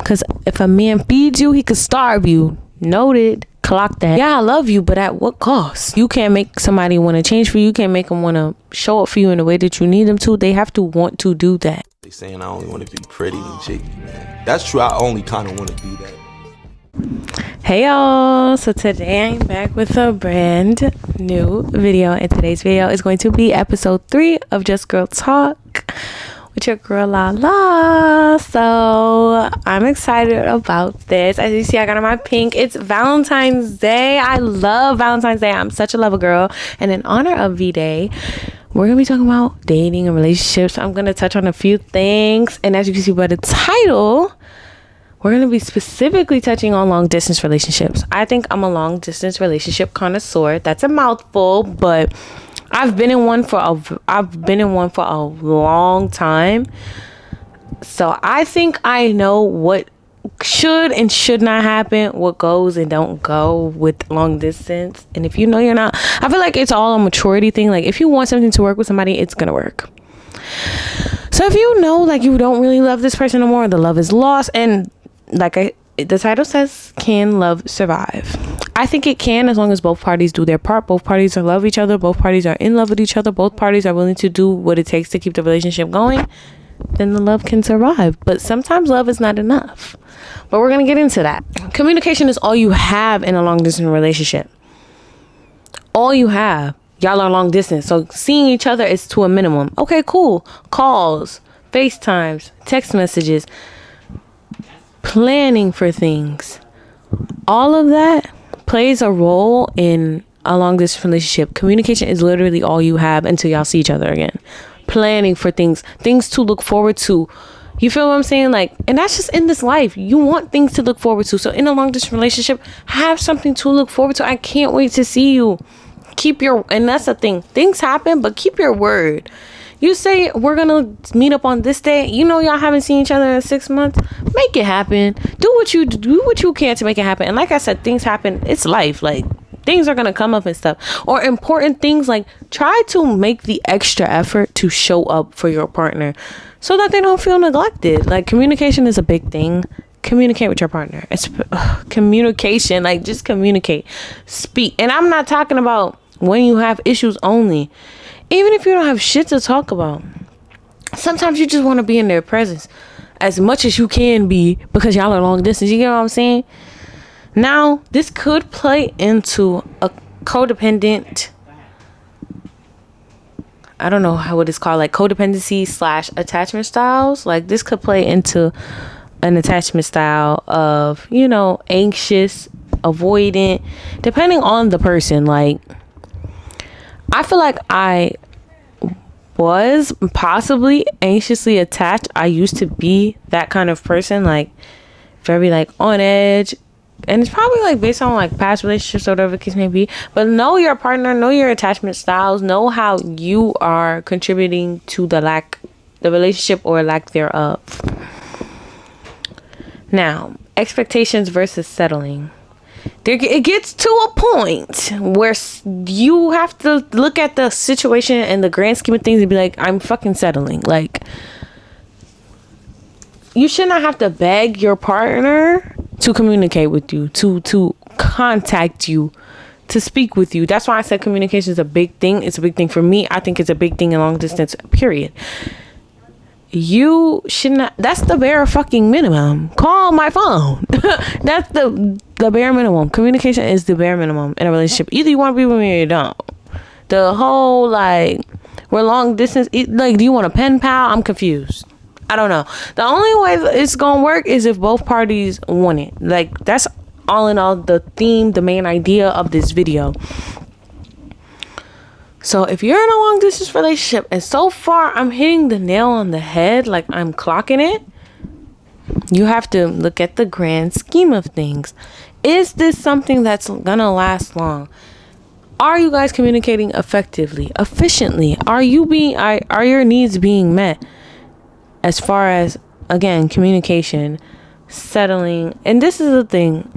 Because if a man feeds you, he could starve you. Noted. Clock that. Yeah, I love you, but at what cost? You can't make somebody want to change for you. You can't make them want to show up for you in the way that you need them to. They have to want to do that. They saying I only want to be pretty and chicky, man. That's true. I only kind of want to be that. Hey y'all, so today I'm back with a brand new video, and today's video is going to be episode 3 of Just Girl Talk with your girl La. So I'm excited about this. As you see, I got on my pink. It's Valentine's Day. I love Valentine's Day. I'm such a lover girl, and in honor of V-Day, we're gonna be talking about dating and relationships. I'm gonna touch on a few things, and as you can see by the title, we're going to be specifically touching on long distance relationships. I think I'm a long distance relationship connoisseur. That's a mouthful, but I've been in one for a long time. So I think I know what should and should not happen, what goes and don't go with long distance. And if you know you're not, I feel like it's all a maturity thing. Like if you want something to work with somebody, it's going to work. So if you know like you don't really love this person no more, the love is lost, and the title says, can love survive? I think it can, as long as both parties do their part. Both parties love each other. Both parties are in love with each other. Both parties are willing to do what it takes to keep the relationship going. Then the love can survive. But sometimes love is not enough. But we're going to get into that. Communication is all you have in a long distance relationship. All you have. Y'all are long distance. So seeing each other is to a minimum. Okay, cool. Calls, FaceTimes, text messages, planning for things, all of that plays a role in a long distance relationship. Communication is literally all you have until y'all see each other again. Planning for things to look forward to. You feel what I'm saying? Like, and that's just in this life. You want things to look forward to. So in a long distance relationship, have something to look forward to. I can't wait to see you. And that's the thing. Things happen, but keep your word. You say we're gonna meet up on this day. You know y'all haven't seen each other in 6 months. Make it happen. Do what you can to make it happen. And like I said, things happen. It's life. Like things are gonna come up and stuff. Or important things, like try to make the extra effort to show up for your partner so that they don't feel neglected. Like communication is a big thing. Communicate with your partner. It's communication. Like just communicate. Speak. And I'm not talking about when you have issues only. Even if you don't have shit to talk about, sometimes you just want to be in their presence as much as you can be, because y'all are long distance. You get what I'm saying? Now, this could play into a codependent, I don't know what it's called, like codependency / attachment styles. Like this could play into an attachment style of, anxious, avoidant, depending on the person. Like, I feel like I was possibly anxiously attached. I used to be that kind of person, like very like on edge. And it's probably like based on like past relationships or whatever the case may be. But know your partner, know your attachment styles, know how you are contributing to the relationship or lack thereof. Now, expectations versus settling. It gets to a point where you have to look at the situation and the grand scheme of things and be like, I'm fucking settling. Like, you should not have to beg your partner to communicate with you, to contact you, to speak with you. That's why I said communication is a big thing. It's a big thing for me. I think it's a big thing in long distance, period. You should not. That's the bare fucking minimum. Call my phone. That's the bare minimum. Communication is the bare minimum in a relationship. Either you want to be with me or you don't. The whole like we're long distance. Like, do you want a pen pal? I'm confused. I don't know. The only way it's gonna work is if both parties want it. Like that's all in all the theme, the main idea of this video. So if you're in a long distance relationship, and so far I'm hitting the nail on the head, like I'm clocking it, you have to look at the grand scheme of things. Is this something that's gonna last long? Are you guys communicating effectively, efficiently? Are your needs being met? As far as, again, communication, settling. And this is the thing.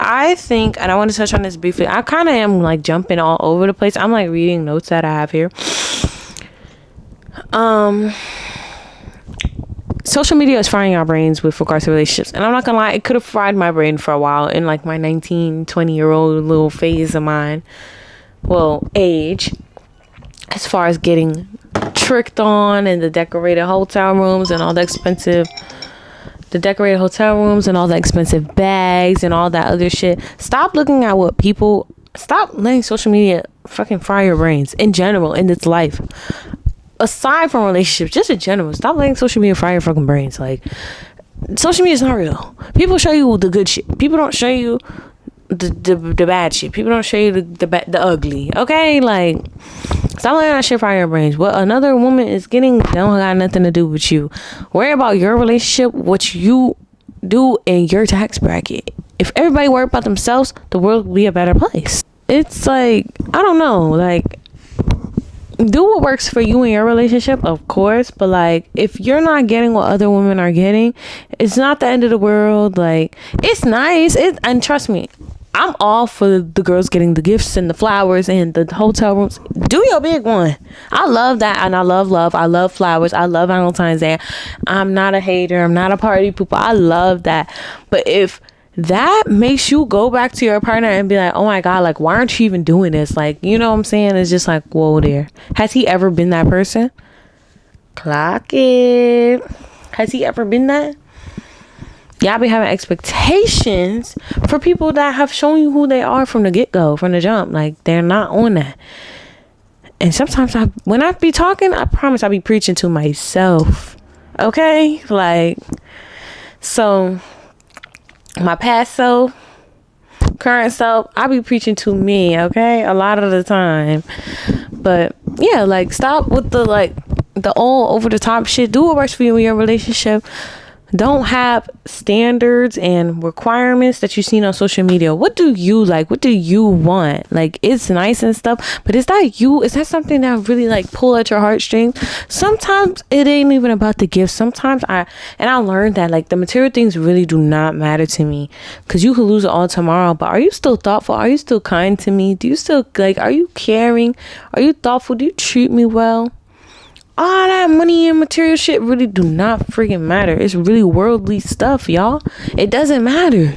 I think, and I want to touch on this briefly, I kind of am like jumping all over the place. I'm like reading notes social media is frying our brains with regards to relationships. And I'm not gonna lie, it could have fried my brain for a while in like my 19-20-year-old little phase of mine. Well, age. As far as getting tricked on and the decorated hotel rooms and all the expensive bags and all that other shit. Stop looking at what people, stop letting social media fucking fry your brains in general in this life. Aside from relationships, just in general, stop letting social media fry your fucking brains. Like, social media is not real. People show you the good shit. People don't show you the bad shit. People don't show you the ugly. Okay, like, stop letting that shit fry your brains. What another woman is getting don't got nothing to do with you. Worry about your relationship, what you do in your tax bracket. If everybody worried about themselves, the world would be a better place. It's like, I don't know, like, do what works for you in your relationship, of course, but like, if you're not getting what other women are getting, it's not the end of the world. Like, it's nice, and trust me, I'm all for the girls getting the gifts and the flowers and the hotel rooms. Do your big one. I love that, and I love I love flowers. I love Valentine's Day. I'm not a hater. I'm not a party pooper. I love that. But if that makes you go back to your partner and be like, oh my God, like, why aren't you even doing this? Like, you know what I'm saying? It's just like, whoa there. Has he ever been that person? Clock it. Has he ever been that? Y'all be having expectations for people that have shown you who they are from the get-go, from the jump. Like, they're not on that. And sometimes when I be talking, I promise I be preaching to myself. Okay? Like, so my past self, current self, I be preaching to me, okay, a lot of the time. But yeah, like, stop with the all over the top shit. Do what works for you in your relationship. Don't have standards and requirements that you've seen on social media. What do you like? What do you want? Like, it's nice and stuff, but is that you? Is that something that really like pull at your heartstrings? Sometimes it ain't even about the gifts. Sometimes I learned that like the material things really do not matter to me, because you could lose it all tomorrow. But are you still thoughtful? Are you still kind to me? Do you still like, are you caring? Are you thoughtful? Do you treat me well? All that money and material shit really do not freaking matter. It's really worldly stuff, y'all. It doesn't matter.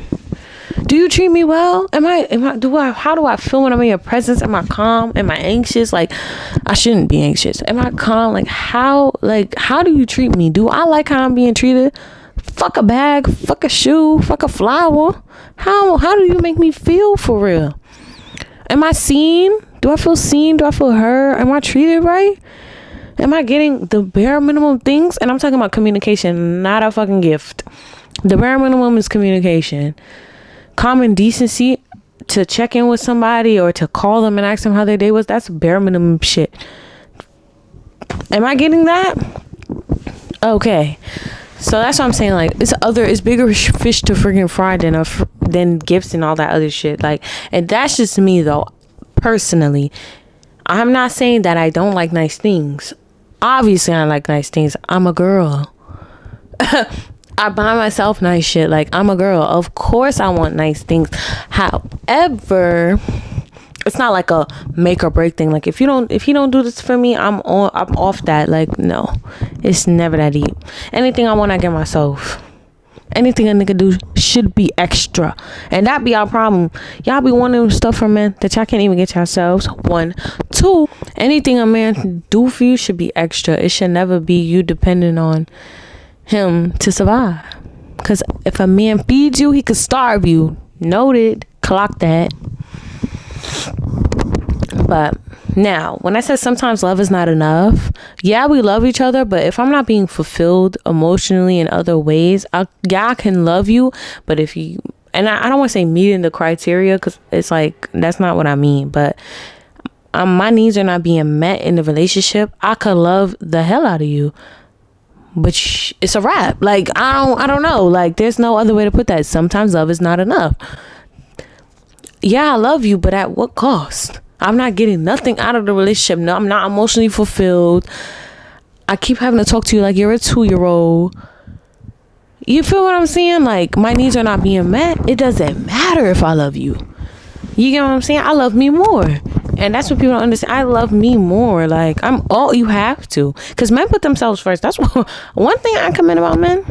Do you treat me well? How do I feel when I'm in your presence? Am I calm? Am I anxious? Like, I shouldn't be anxious. Am I calm? Like, how do you treat me? Do I like how I'm being treated? Fuck a bag, fuck a shoe, fuck a flower. How do you make me feel for real? Am I seen? Do I feel seen? Do I feel heard? Am I treated right? Am I getting the bare minimum things? And I'm talking about communication, not a fucking gift. The bare minimum is communication. Common decency to check in with somebody or to call them and ask them how their day was. That's bare minimum shit. Am I getting that? Okay. So that's what I'm saying. Like, it's bigger fish to freaking fry than gifts and all that other shit. Like, and that's just me though. Personally, I'm not saying that I don't like nice things. Obviously, I like nice things. I'm a girl. I buy myself nice shit. Like, I'm a girl. Of course, I want nice things. However, it's not like a make or break thing. Like, if you don't do this for me, I'm off that. Like, no, it's never that deep. Anything I want, I get myself. Anything a nigga do should be extra, and that be our problem. Y'all be wanting stuff from men that y'all can't even get yourselves. 1, 2, anything a man do for you should be extra. It should never be you depending on him to survive. Because if a man feeds you, he could starve you. Noted. Clock that. But now, when I said sometimes love is not enough, yeah, we love each other, but if I'm not being fulfilled emotionally in other ways, I can love you, but if you, and I don't want to say meeting the criteria, because it's like, that's not what I mean, but my needs are not being met in the relationship, I could love the hell out of you, but it's a wrap. Like, I don't know, like, there's no other way to put that. Sometimes love is not enough. Yeah, I love you, but at what cost? I'm not getting nothing out of the relationship. No, I'm not emotionally fulfilled. I keep having to talk to you like you're a 2-year-old. You feel what I'm saying? Like, my needs are not being met. It doesn't matter if I love you. You get what I'm saying? I love me more. And that's what people don't understand. I love me more. Like, I'm all you have to. Because men put themselves first. That's one thing I commend about men.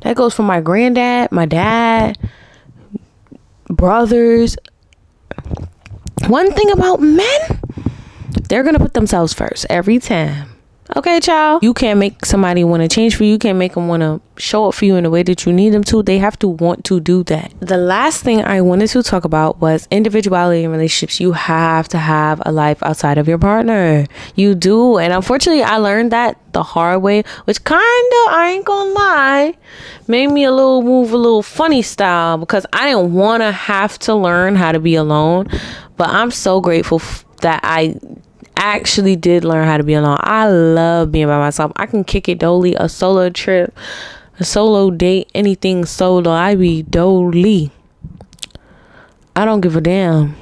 That goes for my granddad, my dad, brothers. One thing about men, they're going to put themselves first every time. Okay, child. You can't make somebody want to change for you. You can't make them want to show up for you in the way that you need them to. They have to want to do that. The last thing I wanted to talk about was individuality in relationships. You have to have a life outside of your partner. You do. And unfortunately, I learned that the hard way, which kind of, I ain't gonna lie, made me move a little funny style, because I didn't want to have to learn how to be alone. But I'm so grateful that I actually did learn how to be alone. I love being by myself. I can kick it dolly, a solo trip, a solo date, anything solo. I be dolly. I don't give a damn.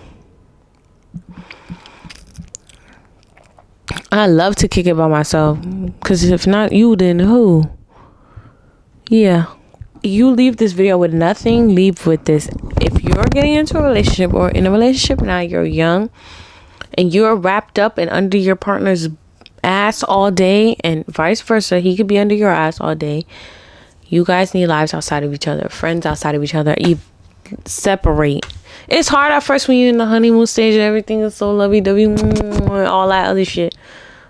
I love to kick it by myself, because if not you, then who? Yeah. You leave this video with nothing, leave with this. If you're getting into a relationship or in a relationship now, you're young, and you're wrapped up and under your partner's ass all day, and vice versa, he could be under your ass all day. You guys need lives outside of each other, friends outside of each other. Separate. It's hard at first when you're in the honeymoon stage and everything is so lovey-dovey and all that other shit.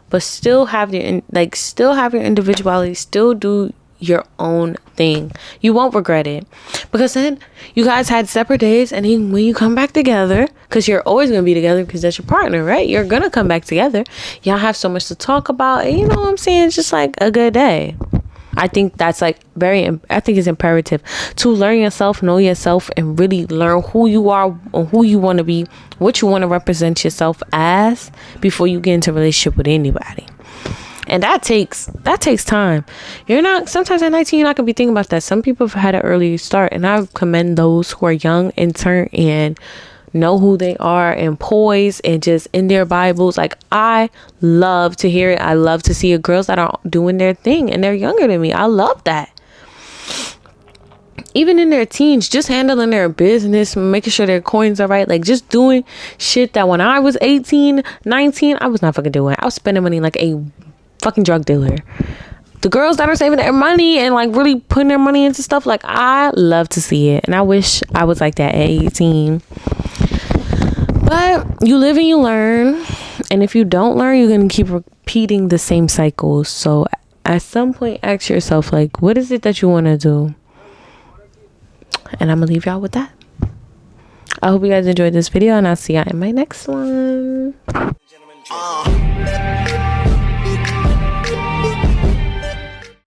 But still have your individuality. Still do your own thing. You won't regret it, because then you guys had separate days, and then when you come back together, because you're always going to be together because that's your partner, right? You're going to come back together. Y'all have so much to talk about, and you know what I'm saying? It's just like a good day. I think that's I think it's imperative to learn yourself, know yourself, and really learn who you are and who you want to be, what you want to represent yourself as, before you get into a relationship with anybody. And that takes time. Sometimes at 19, you're not going to be thinking about that. Some people have had an early start, and I commend those who are young and turn and know who they are and poised and just in their Bibles. Like, I love to hear it. I love to see girls that are doing their thing and they're younger than me. I love that. Even in their teens, just handling their business, making sure their coins are right, like just doing shit that when I was 18, 19, I was not fucking doing. I was spending money like a fucking drug dealer. The girls that are saving their money and like really putting their money into stuff, like, I love to see it. And I wish I was like that at 18. But you live and you learn. And if you don't learn, you're going to keep repeating the same cycles. So at some point, ask yourself, like, what is it that you want to do? And I'm going to leave y'all with that. I hope you guys enjoyed this video, and I'll see y'all in my next one.